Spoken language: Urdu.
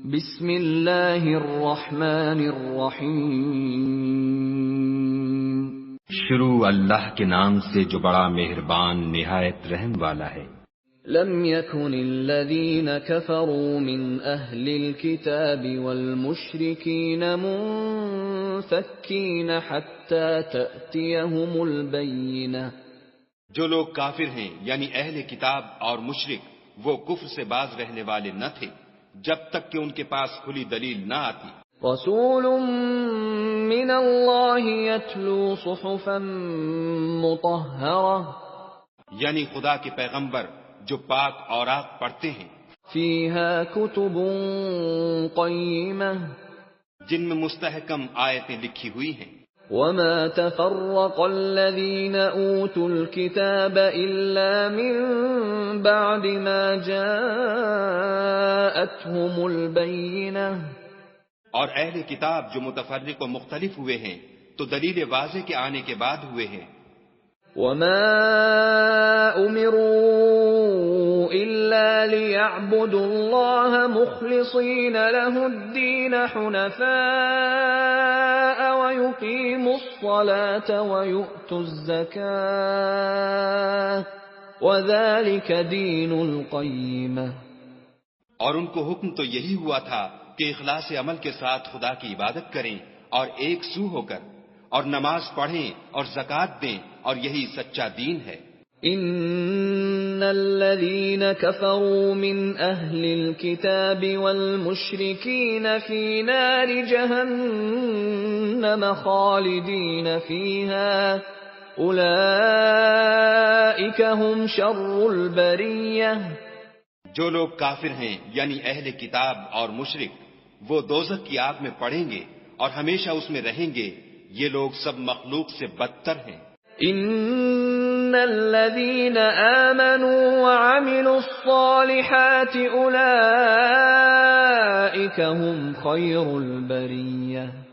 بسم اللہ الرحمن الرحیم۔ شروع اللہ کے نام سے جو بڑا مہربان نہایت رحم والا ہے۔ لم يكن الذين كفروا من أهل الكتاب والمشركين منفكين حتى تأتيهم البينة۔ جو لوگ کافر ہیں یعنی اہل کتاب اور مشرک وہ کفر سے باز رہنے والے نہ تھے جب تک کہ ان کے پاس کھلی دلیل نہ آتی۔ رسول من اللہ یتلو صحفا مطہرہ، یعنی خدا کے پیغمبر جو پاک اوراق پڑھتے ہیں، فیہا کتب قیمہ، جن میں مستحکم آیتیں لکھی ہوئی ہیں۔ وما تفرق الذين اوتوا الكتاب الا من بعد ما جاءتهم البينة۔ اور اہل کتاب جو متفرق و مختلف ہوئے ہیں تو دلیل واضح کے آنے کے بعد ہوئے ہیں۔ وما امروا الا ليعبدوا الله مخلصين له الدين حنفاء ويقيموا الصلاة ويؤتوا الزكاة وذلك دين القيمة۔ اور ان کو حکم تو یہی ہوا تھا کہ اخلاص عمل کے ساتھ خدا کی عبادت کریں اور ایک سو ہو کر، اور نماز پڑھیں اور زکوٰۃ دیں، اور یہی سچا دین ہے۔ ان الذين كفروا من اهل الكتاب والمشركين في نار جهنم خالدين فيها اولئك هم شر البرية۔ جو لوگ کافر ہیں یعنی اہل کتاب اور مشرک وہ دوزخ کی آگ میں پڑیں گے اور ہمیشہ اس میں رہیں گے، یہ لوگ سب مخلوق سے بدتر ہیں۔ ان الذين آمنوا وعملوا الصالحات اولئك هم خير البرية۔